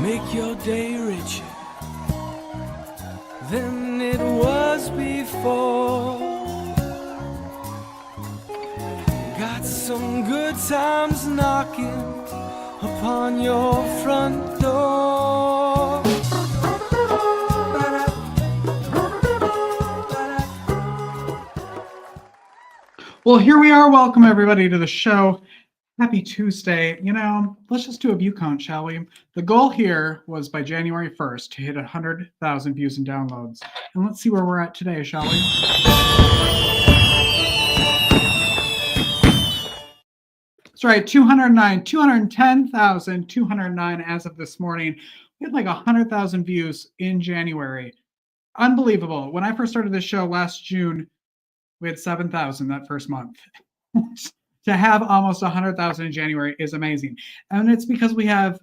Make your day richer than it was before. Got some good times knocking upon your front door. Well, here we are. Welcome everybody to the show. Happy Tuesday. Let's just do a view count, shall we? The goal here was by January 1st to hit 100,000 views and downloads. And let's see where we're at today, shall we? That's right, 210,209 as of this morning. We had like 100,000 views in January. Unbelievable. When I first started this show last June, we had 7,000 that first month. To have almost 100,000 in January is amazing. And it's because we have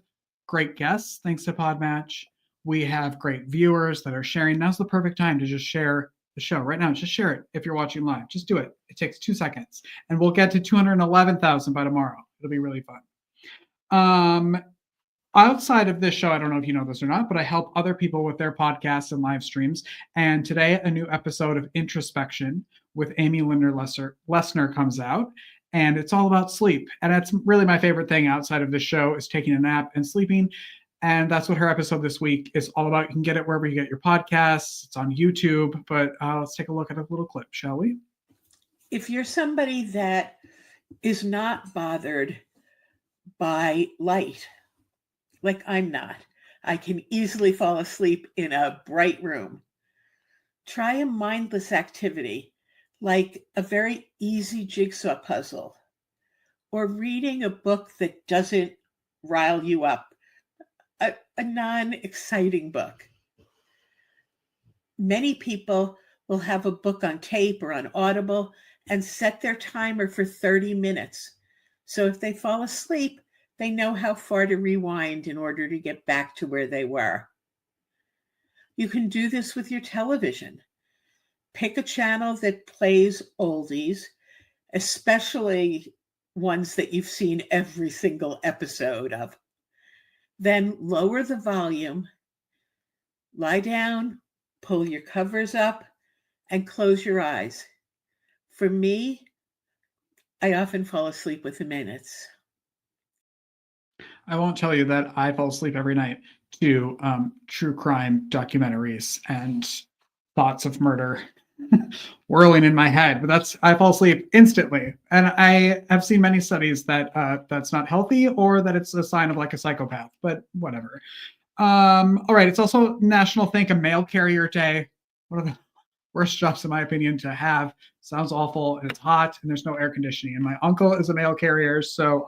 great guests, thanks to Podmatch. We have great viewers that are sharing. Now's the perfect time to just share the show. Right now, just share it if you're watching live. Just do it. It takes 2 seconds. And we'll get to 211,000 by tomorrow. It'll be really fun. Outside of this show, I don't know if you know this or not, but I help other people with their podcasts and live streams. And today, a new episode of Introspection with Amy Lessner comes out. And it's all about sleep. And that's really my favorite thing outside of this show is taking a nap and sleeping. And that's what her episode this week is all about. You can get it wherever you get your podcasts. It's on YouTube. But let's take a look at a little clip, shall we? If you're somebody that is not bothered by light, like I'm not, I can easily fall asleep in a bright room. Try a mindless activity like a very easy jigsaw puzzle or reading a book that doesn't rile you up, a non-exciting book. Many people will have a book on tape or on Audible and set their timer for 30 minutes. So if they fall asleep, they know how far to rewind in order to get back to where they were. You can do this with your television. Pick a channel that plays oldies, especially ones that you've seen every single episode of. Then lower the volume, lie down, pull your covers up, and close your eyes. For me, I often fall asleep within minutes. I won't tell you that I fall asleep every night to true crime documentaries and thoughts of murder whirling in my head, but I fall asleep instantly. And I have seen many studies that that's not healthy or that it's a sign of like a psychopath, but whatever. All right. It's also National Thank a Mail Carrier Day. One of the worst jobs, in my opinion, to have. Sounds awful, and it's hot, and there's no air conditioning. And my uncle is a mail carrier, so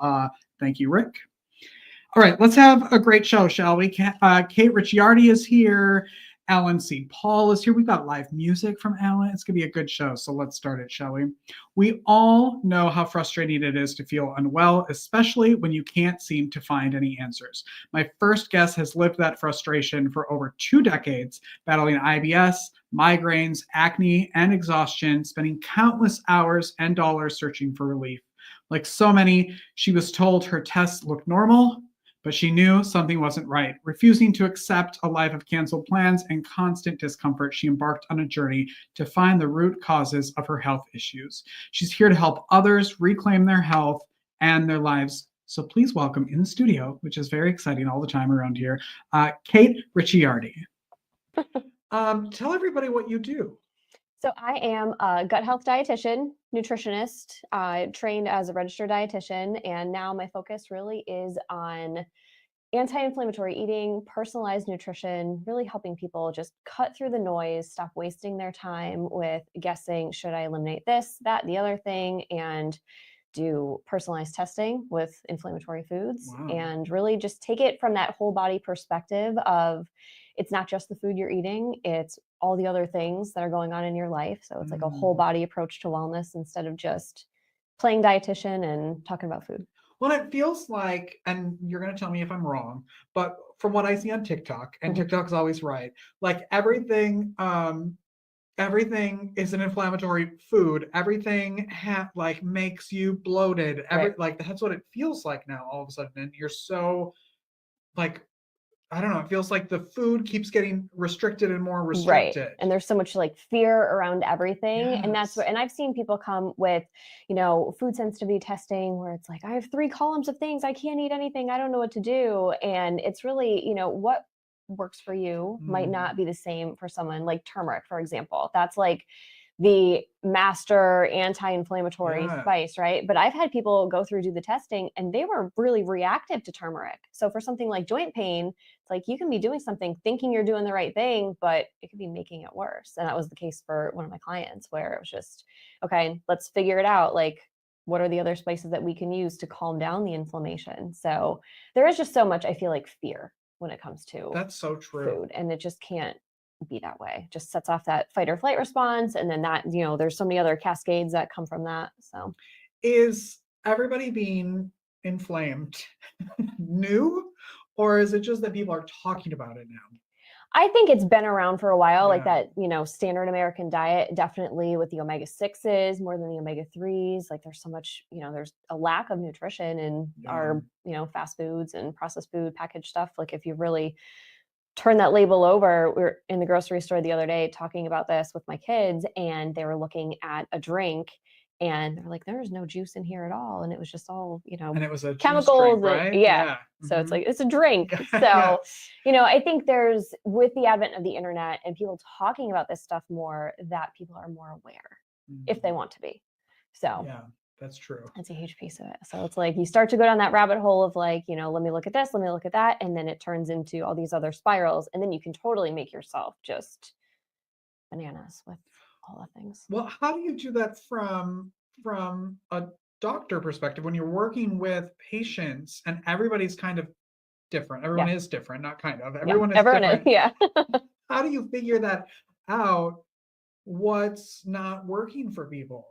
thank you, Rick. All right, let's have a great show, shall we? Kate Ricciardi is here. Alan C. Paul is here. We've got live music from Alan. It's going to be a good show, so let's start it, shall we? We all know how frustrating it is to feel unwell, especially when you can't seem to find any answers. My first guest has lived that frustration for over 2 decades, battling IBS, migraines, acne, and exhaustion, spending countless hours and dollars searching for relief. Like so many, she was told her tests looked normal, but she knew something wasn't right. Refusing to accept a life of canceled plans and constant discomfort, she embarked on a journey to find the root causes of her health issues. She's here to help others reclaim their health and their lives. So please welcome in the studio, which is very exciting all the time around here, Kate Ricciardi. Tell everybody what you do. So I am a gut health dietitian, nutritionist, trained as a registered dietitian, and now my focus really is on anti-inflammatory eating, personalized nutrition, really helping people just cut through the noise, stop wasting their time with guessing, should I eliminate this, that, the other thing, and do personalized testing with inflammatory foods. Wow. And really just take it from that whole body perspective of it's not just the food you're eating, it's all the other things that are going on in your life. So it's like a whole body approach to wellness instead of just playing dietitian and talking about food. Well, it feels like, and you're going to tell me if I'm wrong, but from what I see on TikTok, and TikTok's always right, like everything is an inflammatory food. Everything like makes you bloated. Right. Like that's what it feels like now all of a sudden. And you're so like I don't know, it feels like the food keeps getting restricted and more Right. restricted. And there's so much like fear around everything. And that's what, Yes. and I've seen people come with, you know, food sensitivity testing where it's like, I have 3 columns of things. I can't eat anything. I don't know what to do. And it's really, you know, what works for you might not be the same for someone. Like turmeric, for example. That's like the master anti-inflammatory Yeah. spice, right? But I've had people go through, do the testing, and they were really reactive to turmeric. So for something like joint pain, it's like you can be doing something thinking you're doing the right thing, but it could be making it worse. And that was the case for one of my clients where it was just, okay, let's figure it out. Like, what are the other spices that we can use to calm down the inflammation? So there is just so much, I feel like, fear when it comes to That's so true. food, and it just can't be that way. Just sets off that fight or flight response, and then that, you know, there's so many other cascades that come from that. So Is everybody being inflamed new, or is it just that people are talking about it now? I think it's been around for a while, like Yeah. that, you know, standard American diet, definitely with the omega-6s more than the omega-3s. Like there's so much, you know, there's a lack of nutrition in our, you know, fast foods and processed food, packaged stuff. Like if you really turn that label over, we were in the grocery store the other day talking about this with my kids, and they were looking at a drink and they're like, there's no juice in here at all. And it was just all, you know, And it was a juice chemicals. drink, right? Yeah. So it's Mhm. like, it's a drink. So, Yes. you know, I think there's, with the advent of the internet and people talking about this stuff more, that people are more aware if they Mhm. want to be. So Yeah, that's true. that's a huge piece of it. So it's like you start to go down that rabbit hole of like, you know, let me look at this, let me look at that. And then it turns into all these other spirals. And then you can totally make yourself just bananas with all the things. Well, how do you do that from a doctor perspective when you're working with patients and everybody's kind of different? Everyone Yeah. is different, not kind of. Yeah. Everyone is Everyone is. different. Yeah. How do you figure that out? What's not working for people?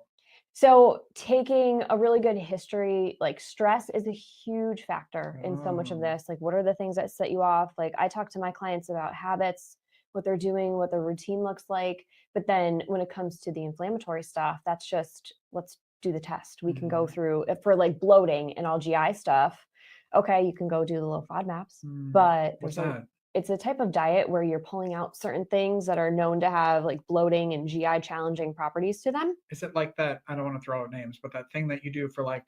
So taking a really good history, like stress is a huge factor in so much of Oh. this. Like, what are the things that set you off? Like, I talk to my clients about habits, what they're doing, what their routine looks like. But then when it comes to the inflammatory stuff, that's just, let's do the test. We can go Mhm. through, if for like bloating and all GI stuff, okay, you can go do the low FODMAPs. But What's there's a, that? it's a type of diet where you're pulling out certain things that are known to have like bloating and GI challenging properties to them. Is it like that? I don't want to throw out names, but that thing that you do for like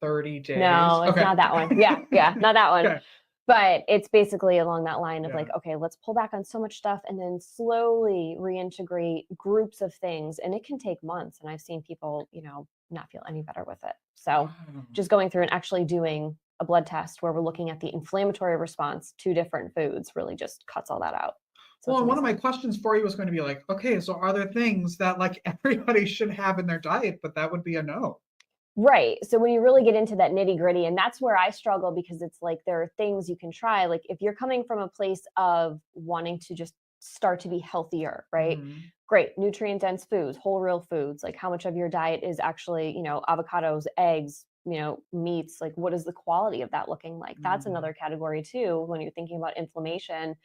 30 days? No, it's Okay. not that one. Yeah, yeah, not that one. Okay. But it's basically along that line of like, Yeah. okay, let's pull back on so much stuff and then slowly reintegrate groups of things. And it can take months. And I've seen people, you know, not feel any better with it. So Wow. just going through and actually doing a blood test where we're looking at the inflammatory response to different foods really just cuts all that out. So Well, it's and one of my amazing. questions for you was going to be like, okay, so are there things that like everybody should have in their diet, but that would be a no? Right. So when you really get into that nitty gritty, and that's where I struggle because it's like there are things you can try. Like if you're coming from a place of wanting to just start to be healthier, right? Mhm. Great. Nutrient dense foods, whole real foods. Like how much of your diet is actually, you know, avocados, eggs, you know, meats. Like what is the quality of that looking like? That's Mhm. another category too. When you're thinking about inflammation,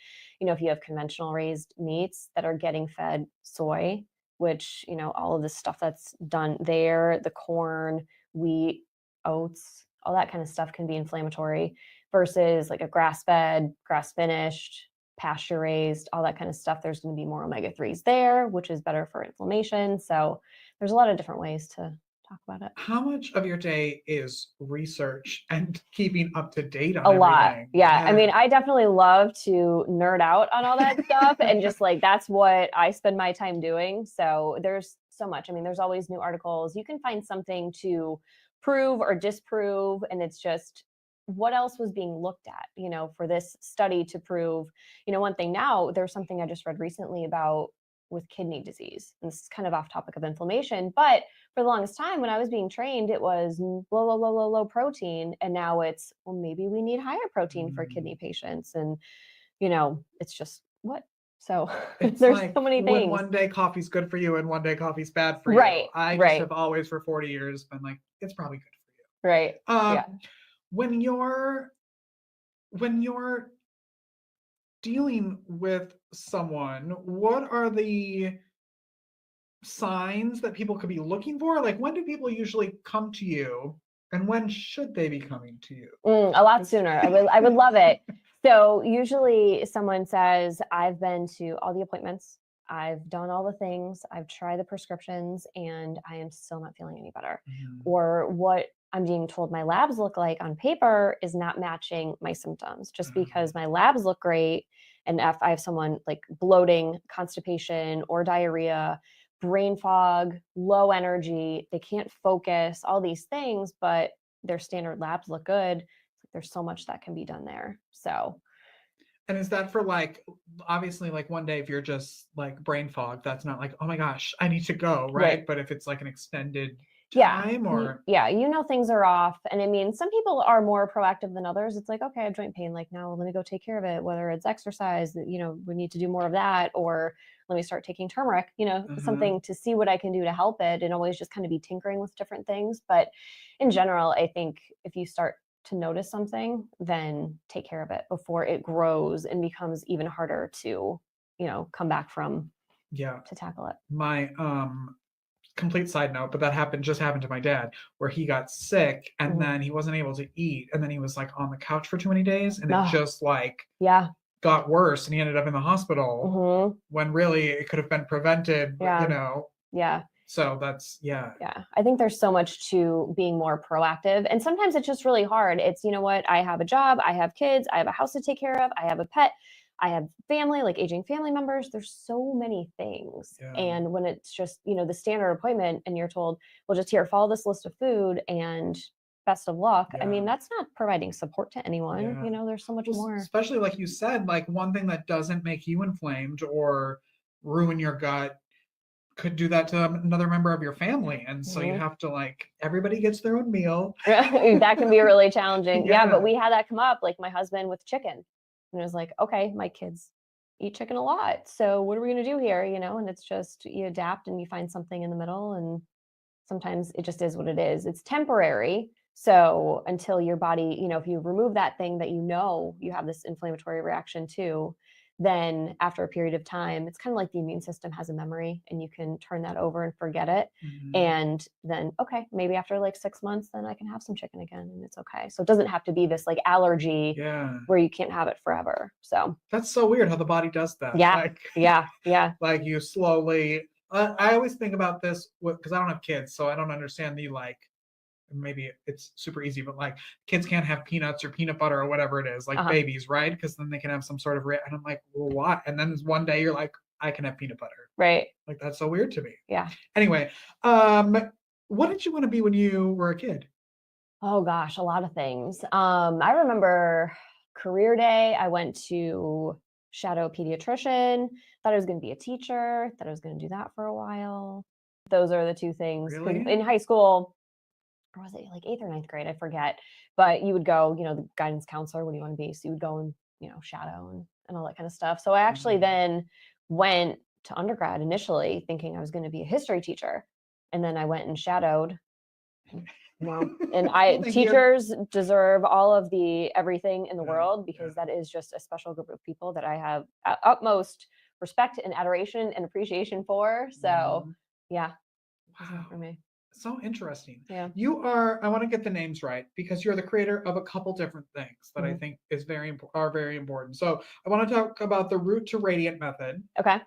you know, if you have conventional raised meats that are getting fed soy, which, you know, all of this stuff that's done there, the corn, wheat, oats, all that kind of stuff can be inflammatory versus like a grass fed, grass finished, pasture raised, all that kind of stuff. There's going to be more omega-3s there, which is better for inflammation. So there's a lot of different ways to talk about it. How much of your day is research and keeping up to date on A lot. everything? Yeah. I mean, Yeah. I definitely love to nerd out on all that stuff and just like that's what I spend my time doing. So there's so much. I mean, there's always new articles. You can find something to prove or disprove. And it's just what else was being looked at, you know, for this study to prove, you know, one thing now, there's something I just read recently about with kidney disease. And this is kind of off topic of inflammation, but for the longest time when I was being trained, it was low protein. And now it's, well, maybe we need higher protein for kidney patients. And, you know, it's just what? So It's there's like so many when things. one day coffee's good for you and one day coffee's bad for you. Right. I just Right. have always for 40 years been like, it's probably good for you. Right. Yeah. When you're dealing with someone, what are the signs that people could be looking for? Like when do people usually come to you and when should they be coming to you? A lot sooner. I would love it. So usually someone says, I've been to all the appointments, I've done all the things, I've tried the prescriptions, and I am still not feeling any better. Mhm. Or what I'm being told my labs look like on paper is not matching my symptoms. Just because my labs look great, and if I have someone like bloating, constipation, or diarrhea, brain fog, low energy, they can't focus, all these things, but their standard labs look good. There's so much that can be done there. So And is that for like, obviously, like one day if you're just like brain fog, that's not like, oh my gosh, I need to go, right? Right. But if it's like an extended yeah, time or yeah, things are off. And I mean, some people are more proactive than others. It's like, okay, I have joint pain. Like, now let me go take care of it, whether it's exercise, we need to do more of that, or let me start taking turmeric, something to see what I can do to help it, and always just kind of be tinkering with different things. But in general, I think if you start to notice something, then take care of it before it grows and becomes even harder to, come back from, yeah. to tackle it. My complete side note, but that just happened to my dad, where he got sick and then he wasn't able to eat, and then he was like on the couch for too many days, and it just like Yeah. got worse, and he ended up in the hospital when really it could have been prevented. Yeah. Yeah. So that's Yeah. I think there's so much to being more proactive. And sometimes it's just really hard. It's, I have a job, I have kids, I have a house to take care of, I have a pet, I have family, like aging family members. There's so many things. Yeah. And when it's just, the standard appointment and you're told, well, just here, follow this list of food and best of luck. I mean, that's not providing support to anyone. Yeah. There's so much more. Especially like you said, like one thing that doesn't make you inflamed or ruin your gut could do that to another member of your family. And so you have to like, everybody gets their own meal. That can be really challenging. Yeah. But we had that come up, like my husband with chicken. And it was like, okay, my kids eat chicken a lot. So what are we going to do here? And it's just, you adapt and you find something in the middle. And sometimes it just is what it is. It's temporary. So until your body, if you remove that thing that you have this inflammatory reaction to, then after a period of time, it's kind of like the immune system has a memory, and you can turn that over and forget it. And then, okay, maybe after like 6 months, then I can have some chicken again, and it's okay. So it doesn't have to be this like allergy where you can't have it forever. So that's so weird how the body does that. Yeah. Yeah. Like you slowly, I always think about this because I don't have kids, so I don't understand the like, maybe it's super easy, but like kids can't have peanuts or peanut butter or whatever it is, like babies, right? Because then they can have some sort of and I'm like, well, why? And then one day you're like, I can have peanut butter, right? Like that's so weird to me. Yeah. Anyway, what did you want to be when you were a kid? Oh gosh, a lot of things. I remember career day. I went to shadow a pediatrician. Thought I was going to be a teacher. Thought I was going to do that for a while. Those are the two things. 'Cause Really? in high school, or was it like 8th or 9th grade? I forget. But you would go, the guidance counselor, what do you want to be? So you would go and, shadow and all that kind of stuff. So I actually then went to undergrad initially thinking I was going to be a history teacher. And then I went and shadowed. Wow. And teachers deserve all of the everything in the world, because that is just a special group of people that I have utmost respect and adoration and appreciation for. So yeah, wow. For me. So interesting. Yeah. I want to get the names right, because you're the creator of a couple different things that I think are very important. So I want to talk about the Root to Radiant method. Okay.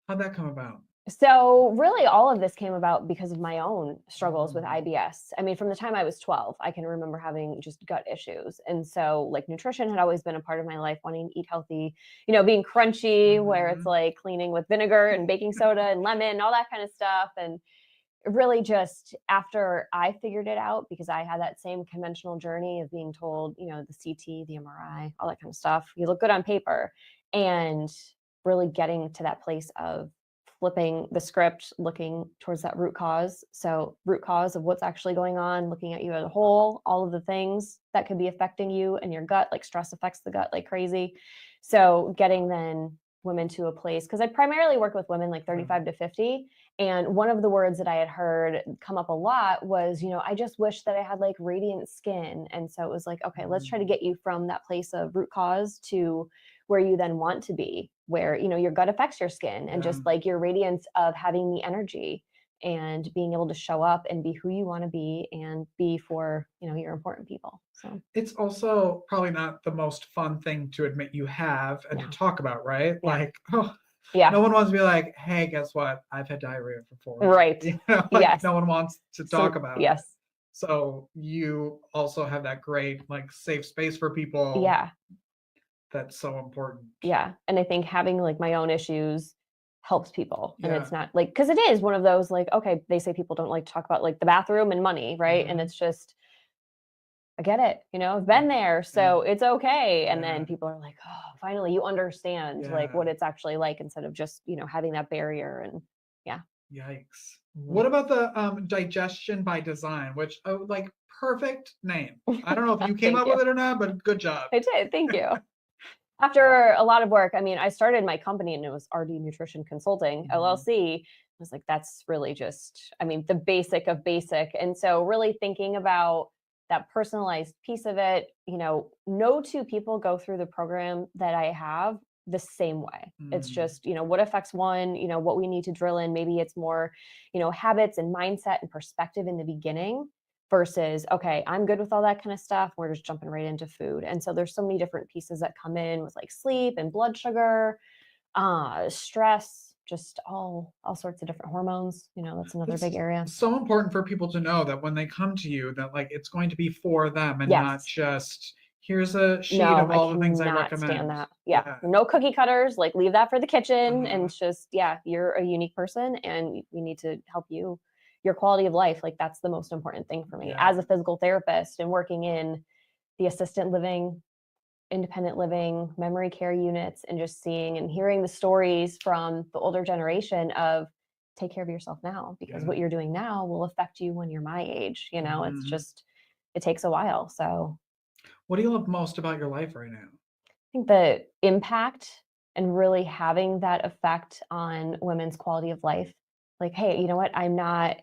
How'd that come about? So really all of this came about because of my own struggles with IBS. I mean, from the time I was 12, I can remember having just gut issues. And so like nutrition had always been a part of my life, wanting to eat healthy, being crunchy, where it's like cleaning with vinegar and baking soda and lemon, all that kind of stuff. And really just after I figured it out, because I had that same conventional journey of being told, the CT, the MRI, all that kind of stuff, you look good on paper, and really getting to that place of flipping the script, looking towards that root cause. So root cause of what's actually going on, looking at you as a whole, all of the things that could be affecting you and your gut, like stress affects the gut like crazy. So getting then women to a place, because I primarily work with women like 35 to 50. And one of the words that I had heard come up a lot was, I just wish that I had like radiant skin. And so it was like, okay, let's try to get you from that place of root cause to where you then want to be, where, your gut affects your skin, and just like your radiance of having the energy and being able to show up and be who you want to be and be for, your important people. So It's also probably not the most fun thing to admit you have and No. to talk about, right? Yeah. Like, oh, yeah, no one wants to be like, hey, guess what? I've had diarrhea for 4 weeks. right. Yes. No one wants to talk about it. Yes. So you also have that great like safe space for people. Yeah. That's so important. Yeah. And I think having like my own issues helps people. And Yeah. it's not like, because it is one of those like, okay, they say people don't like to talk about like the bathroom and money, right? And Mhm. it's just, I get it, I've been there, so it's okay. And then Yeah. people are like, oh, finally you understand like what Yeah. it's actually like instead of just, having that barrier. And Yikes. Mhm. What about the digestion by design, which like perfect name. I don't know if you came Thank up you. with it or not, but good job. I did. Thank you. After a lot of work, I mean, I started my company and it was RD Nutrition Consulting, Mhm. LLC. I was like, that's really just, I mean, the basic of basic. And so really thinking about that personalized piece of it, no two people go through the program that I have the same way. It's Mm. just, what affects one, what we need to drill in. Maybe it's more, habits and mindset and perspective in the beginning versus, okay, I'm good with all that kind of stuff. We're just jumping right into food. And so there's so many different pieces that come in with like sleep and blood sugar, stress, just all sorts of different hormones. That's another big area. So important for people to know that when they come to you, that like it's going to be for them and not Yes. just here's a sheet No, of all the things I cannot recommend. stand that. Yeah. No cookie cutters, like leave that for the kitchen. And it's just, you're a unique person and we need to help you, your quality of life. Like that's the most important thing for me Yeah. as a physical therapist and working in the assisted living, independent living, memory care units, and just seeing and hearing the stories from the older generation of take care of yourself now because Yeah. what you're doing now will affect you when you're my age. It's Mhm. just, it takes a while. So What do you love most about your life right now? I think the impact and really having that effect on women's quality of life. Like, hey, you know what? I'm not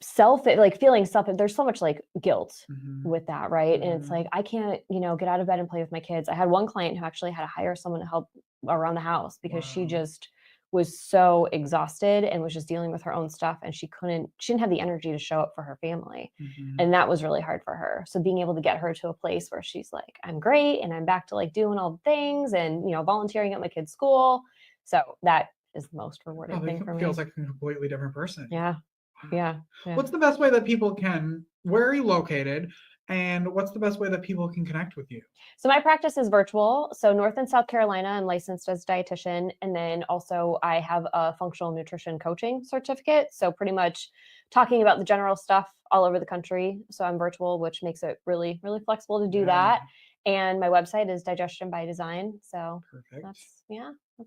feeling self, there's so much like guilt Mhm. with that, right? And it's Mhm. like, I can't, get out of bed and play with my kids. I had one client who actually had to hire someone to help around the house because she Wow. just was so exhausted and was just dealing with her own stuff. And she didn't have the energy to show up for her family. Mhm. And that was really hard for her. So being able to get her to a place where she's like, I'm great. And I'm back to like doing all the things and, volunteering at my kid's school. So that is the most rewarding Probably thing for me. feels like a completely different person. Yeah. Wow. Yeah. What's the best way that people can, where are you located? And what's the best way that people can connect with you? So my practice is virtual. So North and South Carolina, I'm licensed as a dietitian. And then also I have a functional nutrition coaching certificate. So pretty much talking about the general stuff all over the country. So I'm virtual, which makes it really, really flexible to do that. And my website is Digestion by Design. So Perfect. that's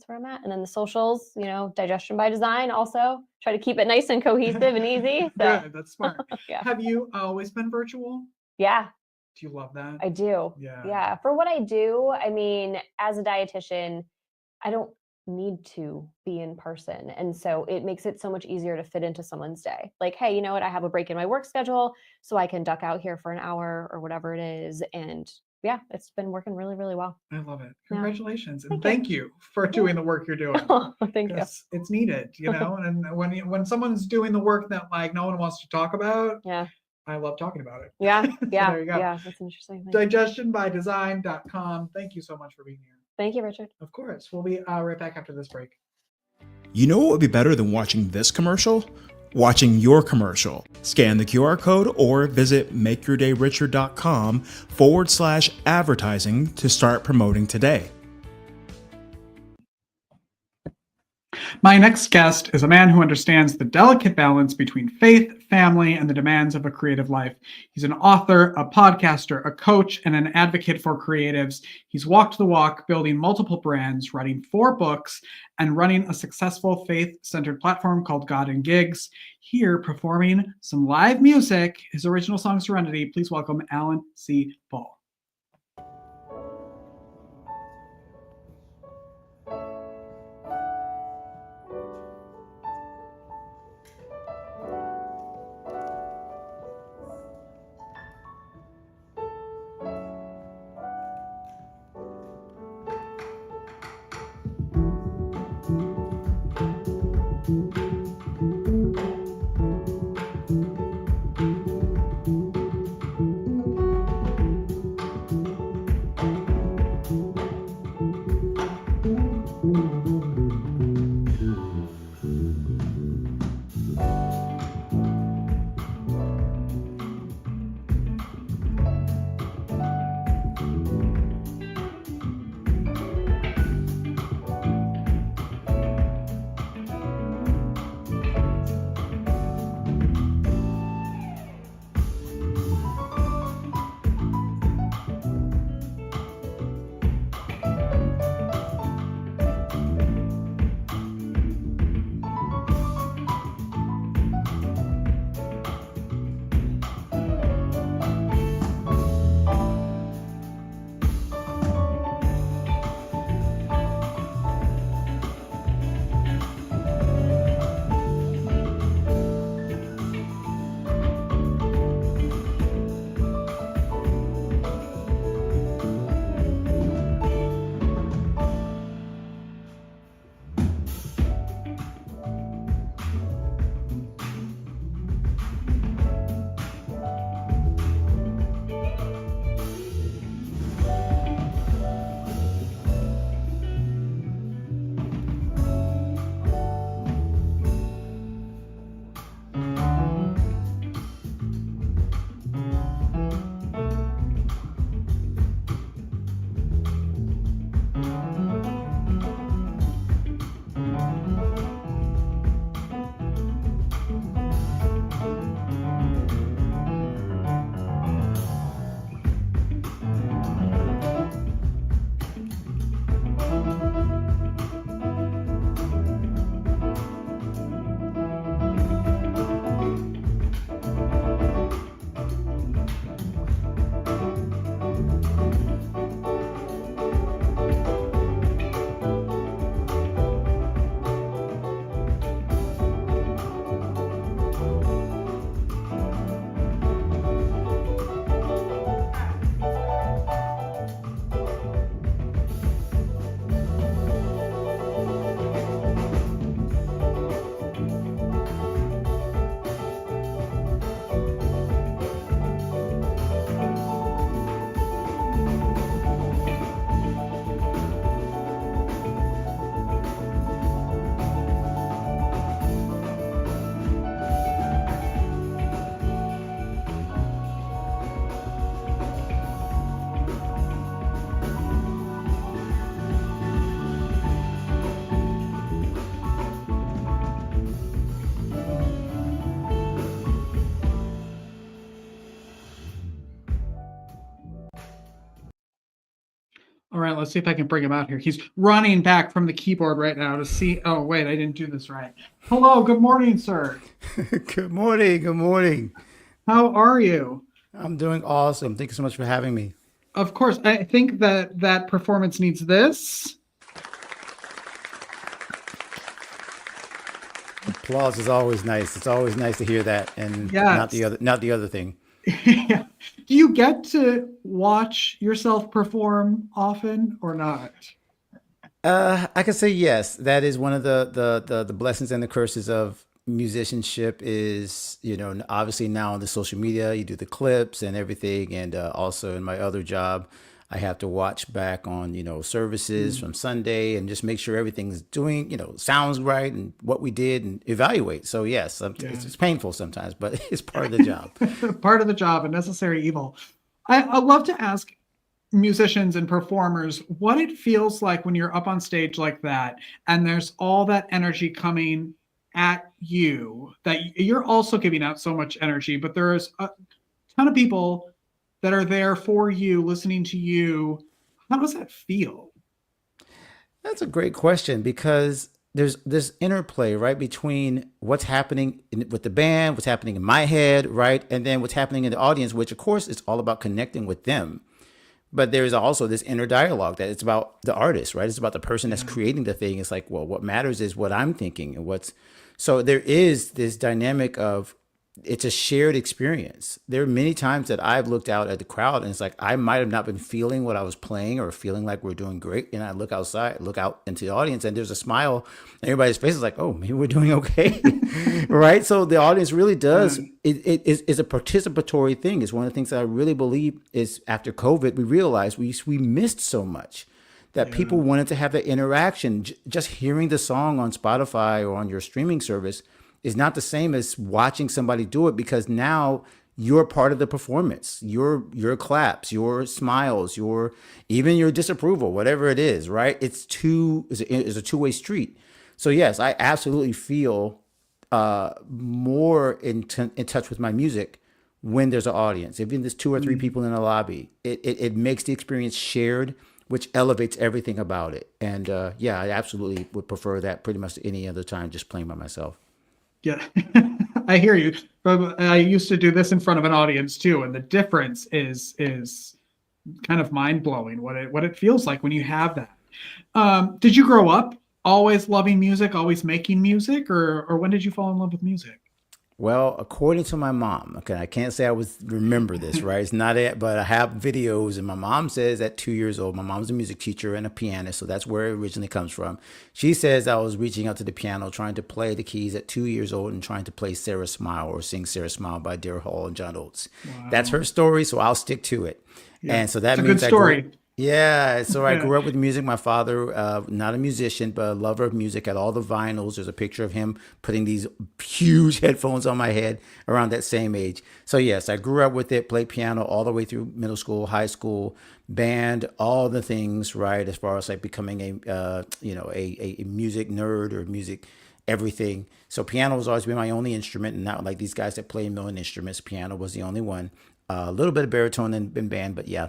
where I'm at. And then the socials, Digestion by Design also try to keep it nice and cohesive and easy. So Good, that's smart. Yeah. Have you always been virtual? yeah, Do you love that? I do. Yeah. Yeah. For what I do, I mean, as a dietitian, I don't need to be in person. And so it makes it so much easier to fit into someone's day. Like, hey, you know what? I have a break in my work schedule, so I can duck out here for an hour or whatever it is. And yeah, it's been working really, really well. I love it. Yeah. Congratulations. And Thank you. thank you for doing the work you're doing. Thank you. Because it's needed, and when someone's doing the work that like no one wants to talk about, Yeah. I love talking about it. Yeah. So Yeah. there you go. Yeah. That's an interesting thing. Digestionbydesign.com. Thank you so much for being here. Thank you, Richard. Of course. We'll be right back after this break. You know what would be better than watching this commercial? Watching your commercial. Scan the QR code or visit makeyourdayricher.com/advertising to start promoting today. My next guest is a man who understands the delicate balance between faith, family, and the demands of a creative life. He's an author, a podcaster, a coach, and an advocate for creatives. He's walked the walk, building multiple brands, writing 4 books, and running a successful faith-centered platform called God and Gigs. Here, performing some live music, his original song Serenity. Please welcome Alan C. Ball. All right, let's see if I can bring him out here. He's running back from the keyboard right now to see. Oh, wait, I didn't do this right. Hello, good morning, sir. Good morning. Good morning. How are you? I'm doing awesome. Thank you so much for having me. Of course, I think that performance needs this. Applause is always nice. It's always nice to hear that, and Yes. not the other thing. Yeah. Do you get to watch yourself perform often or not? I can say yes. That is one of the blessings and the curses of musicianship. Is obviously now on the social media you do the clips and everything, and also in my other job, I have to watch back on services from Sunday and just make sure everything's doing sounds right and what we did and evaluate. So yes, it's painful sometimes, but it's part of the job. Part of the job, a necessary evil. I'd love to ask musicians and performers what it feels like when you're up on stage like that and there's all that energy coming at you, that you're also giving out so much energy, but there's a ton of people that are there for you, listening to you. How does that feel? That's a great question, because there's this interplay, right, between what's happening with the band, what's happening in my head, right, and then what's happening in the audience, which of course is all about connecting with them. But there's also this inner dialogue that it's about the artist, right? It's about the person that's creating the thing. It's like, well, what matters is what I'm thinking and so there is this dynamic of, it's a shared experience. There are many times that I've looked out at the crowd and it's like, I might have not been feeling what I was playing or feeling like we're doing great. And I look out into the audience, and there's a smile. And everybody's face is like, oh, maybe we're doing okay. Right. So the audience really does. It's a participatory thing. It's one of the things that I really believe is, after COVID, we realized we missed so much, that people wanted to have that interaction. Just hearing the song on Spotify or on your streaming service is not the same as watching somebody do it, because now you're part of the performance. Your claps, your smiles, even your disapproval, whatever it is, right? It's a two-way street. So yes, I absolutely feel more in touch with my music when there's an audience. Even if there's two or three people in a lobby, it makes the experience shared, which elevates everything about it. And I absolutely would prefer that pretty much to any other time, just playing by myself. Yeah, I hear you. But I used to do this in front of an audience too, and the difference is kind of mind blowing. What it feels like when you have that. Did you grow up always loving music, always making music, or when did you fall in love with music? Well, according to my mom, okay, I can't say I remember this, right? It's not it, but I have videos, and my mom says at 2 years old, my mom's a music teacher and a pianist, so that's where it originally comes from. She says I was reaching out to the piano, trying to play the keys at 2 years old and trying to play Sarah Smile or sing Sarah Smile by Dear Hall and John Oates. Wow. That's her story, so I'll stick to it. Yeah. And so that means a good story. I grew up with music. My father, not a musician, but a lover of music, had all the vinyls. There's a picture of him putting these huge headphones on my head around that same age. So yes, I grew up with it, played piano all the way through middle school, high school, band, all the things, right? As far as like becoming a music nerd or music everything. So piano has always been my only instrument, and not like these guys that play a million instruments. Piano was the only one. A little bit of baritone in band, but yeah,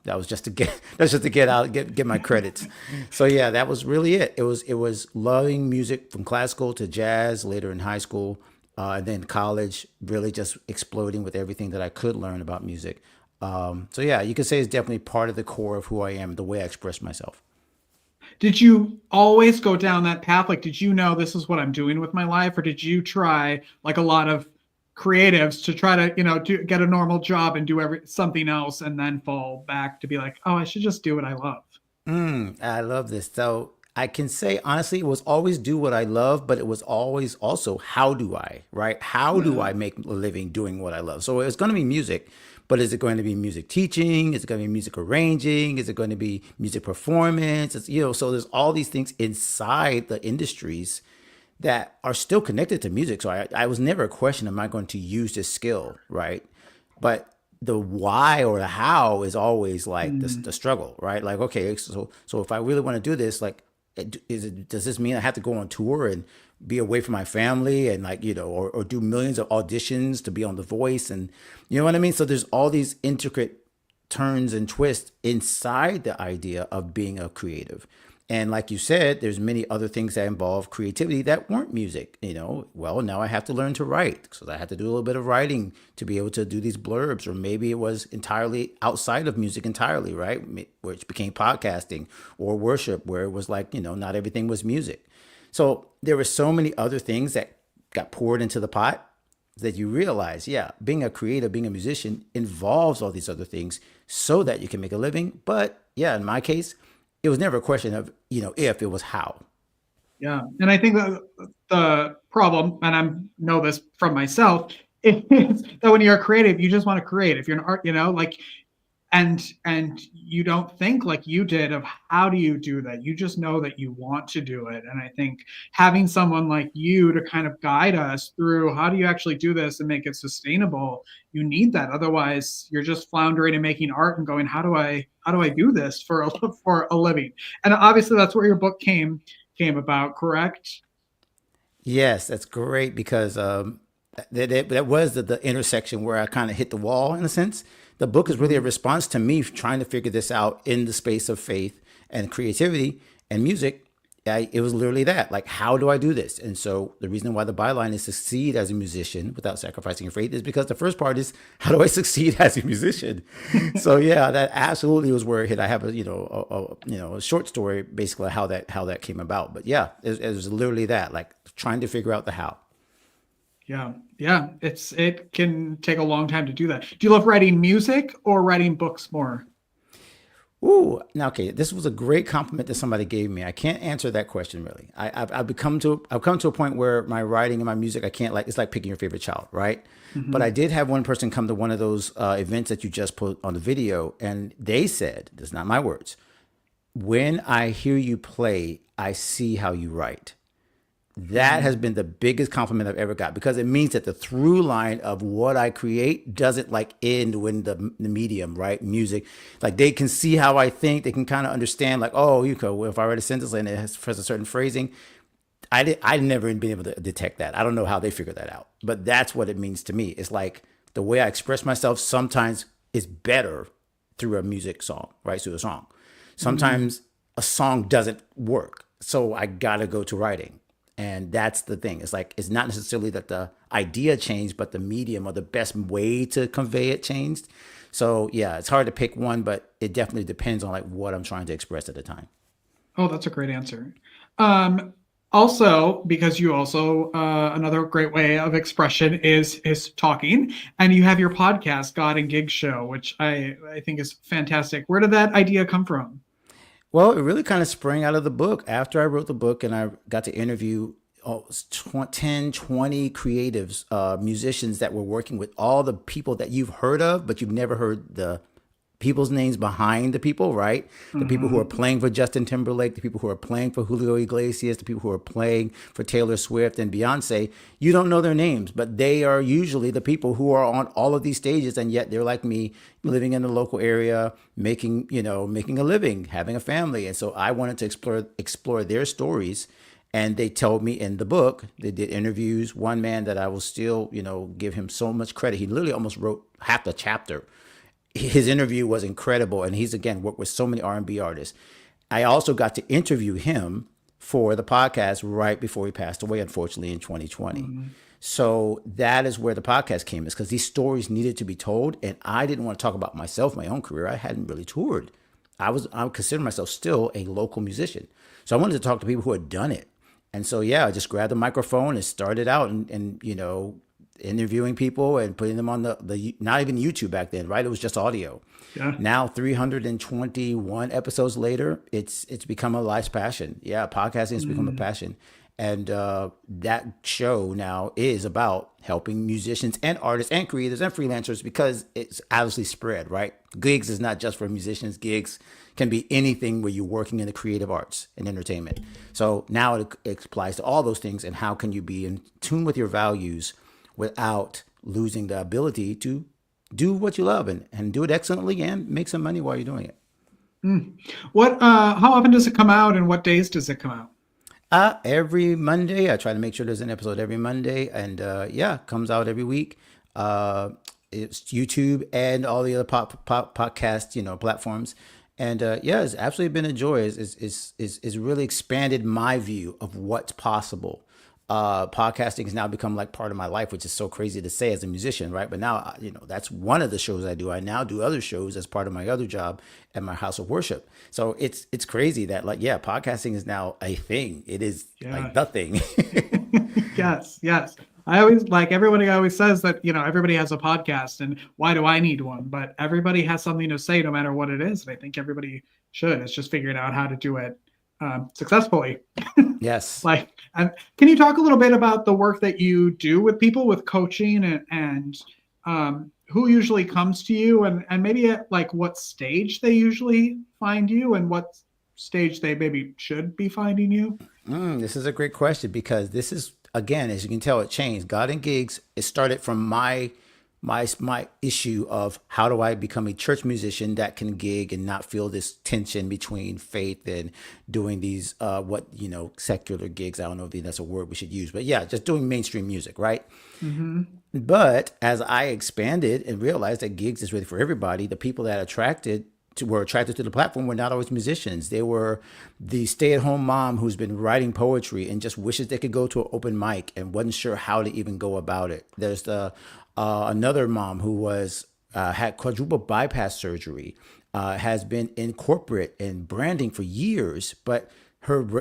that was just to get my credits. So yeah, that was really it. It was loving music from classical to jazz, later in high school, and then college, really just exploding with everything that I could learn about music. So yeah, you could say it's definitely part of the core of who I am, the way I express myself. Did you always go down that path? Like, did you know this is what I'm doing with my life, or did you try, like a lot of creatives, to try to get a normal job and do something else, and then fall back to be like, oh, I should just do what I love? I love this. So I can say honestly, it was always do what I love, but it was always also, how do I, right? How do I make a living doing what I love? So it's going to be music, but is it going to be music teaching? Is it going to be music arranging? Is it going to be music performance? So there's all these things inside the industries that are still connected to music. So I was never a question, am I going to use this skill, right? But the why or the how is always like the struggle, right? Like, okay, so if I really want to do this, like, does this mean I have to go on tour and be away from my family and like, or do millions of auditions to be on The Voice? And you know what I mean? So there's all these intricate turns and twists inside the idea of being a creative. And like you said, there's many other things that involve creativity that weren't music. Well, now I have to learn to write. So I had to do a little bit of writing to be able to do these blurbs, or maybe it was entirely outside of music entirely, right? Which became podcasting, or worship, where it was like, not everything was music. So there were so many other things that got poured into the pot that you realize, yeah, being a creative, being a musician involves all these other things so that you can make a living. But yeah, in my case, it was never a question of, if, it was how. Yeah. And I think that the problem, and I know this from myself, is that when you're a creative, you just want to create. If you're an art, and you don't think like you did of how do you do that. You just know that you want to do it. And I think having someone like you to kind of guide us through how do you actually do this and make it sustainable, you need that. Otherwise you're just floundering and making art and going, how do I do this for a living? And obviously that's where your book came about, correct? Yes, that's great, because that was the intersection where I kind of hit the wall in a sense. The book is really a response to me trying to figure this out in the space of faith and creativity and music. It was literally that, like, how do I do this? And so the reason why the byline is succeed as a musician without sacrificing your faith is because the first part is, how do I succeed as a musician? So yeah, that absolutely was where it hit. I have a short story basically how that came about. But yeah, it was literally that, like trying to figure out the how. Yeah. It can take a long time to do that. Do you love writing music or writing books more? Ooh, now, okay, this was a great compliment that somebody gave me. I can't answer that question really. I've come to a point where my writing and my music, I can't, like, it's like picking your favorite child, right? Mm-hmm. But I did have one person come to one of those events that you just put on the video, and they said, this is not my words, when I hear you play, I see how you write. That has been the biggest compliment I've ever got, because it means that the through line of what I create doesn't like end when the medium, right? Music, like they can see how I think. They can kind of understand, like, oh, if I write a sentence and it has a certain phrasing, I'd never been able to detect that. I don't know how they figure that out, but that's what it means to me. It's like the way I express myself sometimes is better through a music song, right? Through a song. Sometimes a song doesn't work, so I gotta go to writing. And that's the thing. It's like, it's not necessarily that the idea changed, but the medium or the best way to convey it changed. So yeah, it's hard to pick one, but it definitely depends on like what I'm trying to express at the time. Oh, that's a great answer. Also, because you also, another great way of expression is talking, and you have your podcast, God and Gig Show, which I think is fantastic. Where did that idea come from? Well, it really kind of sprang out of the book. After I wrote the book and I got to interview 10, 20 creatives, musicians that were working with all the people that you've heard of, but you've never heard the people's names behind the people, right? The people who are playing for Justin Timberlake, the people who are playing for Julio Iglesias, the people who are playing for Taylor Swift and Beyonce. You don't know their names, but they are usually the people who are on all of these stages, and yet they're like me, living in the local area, making a living, having a family. And so I wanted to explore their stories. And they told me in the book, they did interviews. One man that I will still, give him so much credit. He literally almost wrote half the chapter. His interview was incredible. And he's, again, worked with so many R&B artists. I also got to interview him for the podcast right before he passed away, unfortunately, in 2020. So that is where the podcast came, is because these stories needed to be told. And I didn't want to talk about myself, my own career. I hadn't really toured. I consider myself still a local musician. So I wanted to talk to people who had done it. And so, yeah, I just grabbed the microphone and started out and interviewing people and putting them on the not even YouTube back then, right? It was just audio. Yeah. Now, 321 episodes later, it's become a life's passion. Yeah, podcasting has become a passion. And that show now is about helping musicians and artists and creators and freelancers, because it's obviously spread, right? Gigs is not just for musicians. Gigs can be anything where you're working in the creative arts and entertainment. So now it applies to all those things. And how can you be in tune with your values without losing the ability to do what you love and do it excellently and make some money while you're doing it? How often does it come out, and what days does it come out? Every Monday. I try to make sure there's an episode every Monday, and comes out every week. it's YouTube and all the other podcast, platforms. And yeah, it's absolutely been a joy. It's really expanded my view of what's possible. Podcasting has now become like part of my life, which is so crazy to say as a musician, right? But now, that's one of the shows I do. I now do other shows as part of my other job at my house of worship. So it's crazy that podcasting is now a thing. It is like nothing. Yes. I always everybody always says that, everybody has a podcast and why do I need one? But everybody has something to say no matter what it is. And I think everybody should. It's just figuring out how to do it successfully. Yes. Can you talk a little bit about the work that you do with people with coaching and who usually comes to you and maybe at what stage they usually find you and what stage they maybe should be finding you? This is a great question because this is, again, as you can tell, it changed. God and Gigs, it started from my issue of how do I become a church musician that can gig and not feel this tension between faith and doing these secular gigs. I don't know if that's a word we should use, but yeah, just doing mainstream music, right? Mm-hmm. But as I expanded and realized that gigs is really for everybody, the people that were attracted to the platform were not always musicians. They were the stay-at-home mom who's been writing poetry and just wishes they could go to an open mic and wasn't sure how to even go about it. There's another mom who had quadruple bypass surgery, has been in corporate and branding for years, but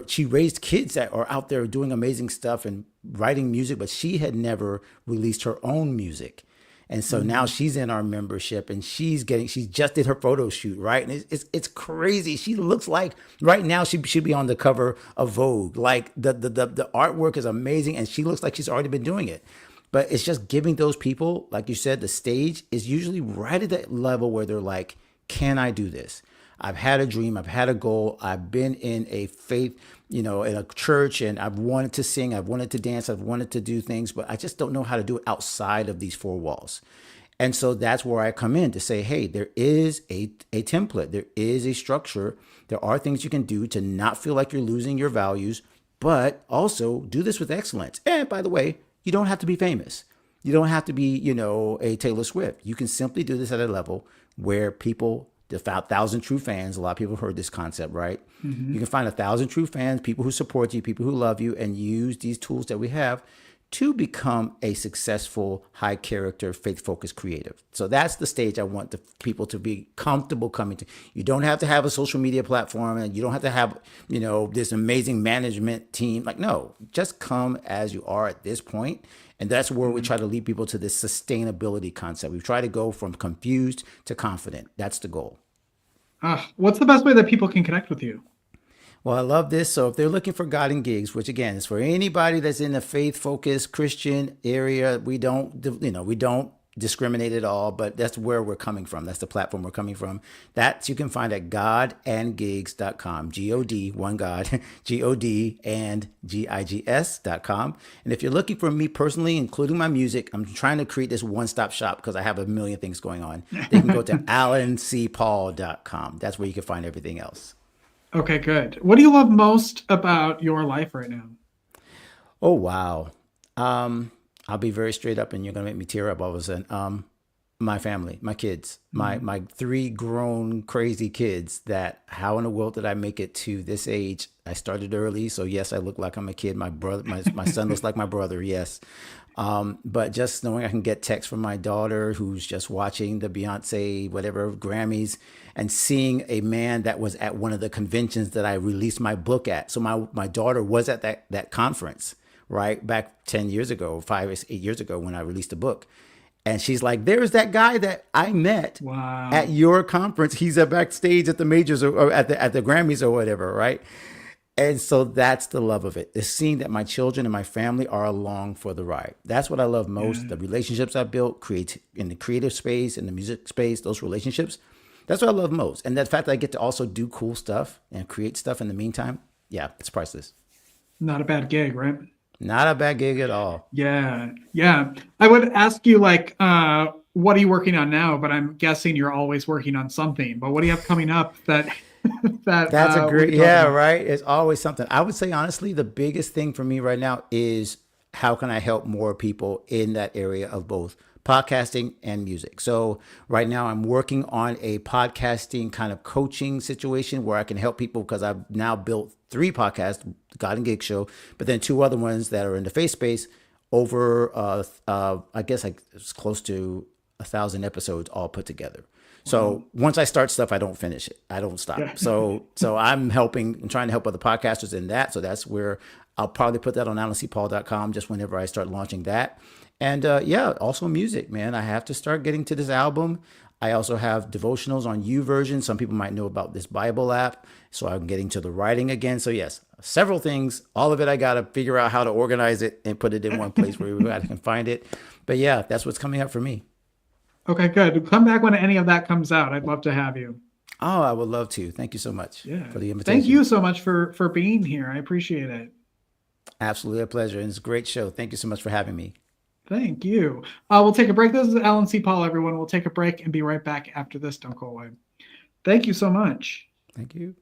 she raised kids that are out there doing amazing stuff and writing music, but she had never released her own music. And so now she's in our membership and she just did her photo shoot, right? And it's crazy. She looks like right now she should be on the cover of Vogue. Like the artwork is amazing and she looks like she's already been doing it. But it's just giving those people, like you said, the stage is usually right at that level where they're like, can I do this? I've had a dream. I've had a goal. I've been in a faith, in a church, and I've wanted to sing. I've wanted to dance. I've wanted to do things, but I just don't know how to do it outside of these four walls. And so that's where I come in to say, hey, there is a template. There is a structure. There are things you can do to not feel like you're losing your values, but also do this with excellence. And by the way, you don't have to be famous. You don't have to be, a Taylor Swift. You can simply do this at a level where the 1,000 true fans, a lot of people have heard this concept, right? Mm-hmm. You can find 1,000 true fans, people who support you, people who love you, and use these tools that we have to become a successful, high character, faith-focused creative. So that's the stage I want the people to be comfortable coming to. You don't have to have a social media platform and you don't have to have, this amazing management team. No, just come as you are at this point. And that's where we try to lead people to this sustainability concept. We try to go from confused to confident. That's the goal. What's the best way that people can connect with you? Well, I love this. So if they're looking for God and Gigs, which again is for anybody that's in the faith-focused Christian area, we don't discriminate at all, but that's where we're coming from. That's the platform we're coming from. That you can find at godandgigs.com, G-O-D, one God, G-O-D and G-I-G-S.com. And if you're looking for me personally, including my music, I'm trying to create this one-stop shop because I have a million things going on. They can go to alancpaul.com. That's where you can find everything else. Okay, good. What do you love most about your life right now? Oh, wow. I'll be very straight up and you're going to make me tear up all of a sudden. My family, my kids, my three grown crazy kids that how in the world did I make it to this age? I started early. So yes, I look like I'm a kid. My brother, my son looks like my brother. Yes. But just knowing I can get texts from my daughter who's just watching the Beyonce, whatever Grammys and seeing a man that was at one of the conventions that I released my book at. So my daughter was at that conference, right? Back 10 years ago, 5 or 8 years ago when I released the book. And she's like, there's that guy that I met at your conference. He's backstage at the majors or at the Grammys or whatever, right? And so that's the love of it. The seeing that my children and my family are along for the ride. That's what I love most. The relationships I built, in the creative space, in the music space, those relationships. That's what I love most. And the fact that I get to also do cool stuff and create stuff in the meantime. Yeah, it's priceless. Not a bad gig, right? Not a bad gig at all. Yeah. I would ask you what are you working on now? But I'm guessing you're always working on something. But what do you have coming up that that's a great, right? It's always something. I would say, honestly, the biggest thing for me right now is how can I help more people in that area of both podcasting and music. So right now I'm working on a podcasting kind of coaching situation where I can help people, because I've now built 3 podcasts, God and Gig Show, but then 2 other ones that are in the faith space over, I guess like it's close to 1,000 episodes all put together. So once I start stuff, I don't finish it. I don't stop. Yeah. So I'm trying to help other podcasters in that. So that's where I'll probably put that on alanCpaul.com just whenever I start launching that. And also music, man. I have to start getting to this album. I also have devotionals on YouVersion. Some people might know about this Bible app. So I'm getting to the writing again. So yes, several things. All of it, I got to figure out how to organize it and put it in one place where I can find it. But yeah, that's what's coming up for me. Okay, good. Come back when any of that comes out. I'd love to have you. Oh, I would love to. Thank you so much for the invitation. Thank you so much for being here. I appreciate it. Absolutely a pleasure. And it's a great show. Thank you so much for having me. Thank you. We'll take a break. This is Alan C. Paul, everyone. We'll take a break and be right back after this. Don't go away. Thank you so much. Thank you.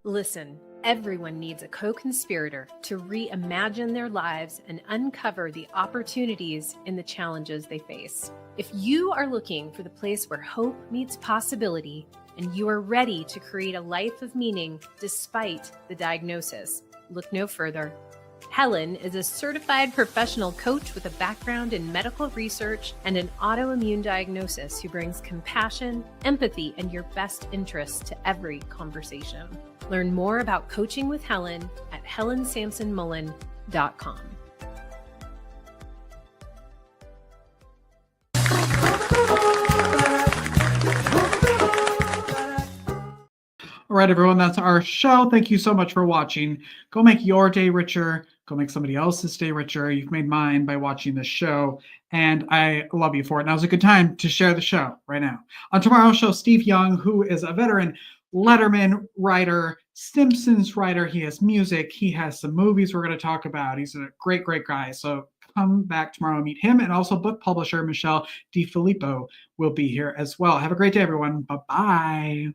Listen, everyone needs a co-conspirator to reimagine their lives and uncover the opportunities in the challenges they face. If you are looking for the place where hope meets possibility, and you are ready to create a life of meaning despite the diagnosis, look no further. Helen is a certified professional coach with a background in medical research and an autoimmune diagnosis who brings compassion, empathy, and your best interests to every conversation. Learn more about coaching with Helen at helensampsonmullen.com. All right, everyone, that's our show. Thank you so much for watching. Go make your day richer. Go make somebody else's day richer. You've made mine by watching this show, and I love you for it. Now's a good time to share the show right now. On tomorrow's show, Steve Young, who is a veteran Letterman writer, Simpsons writer. He has music. He has some movies we're going to talk about. He's a great, great guy. So come back tomorrow and meet him. And also book publisher Michelle DiFilippo will be here as well. Have a great day, everyone. Bye-bye.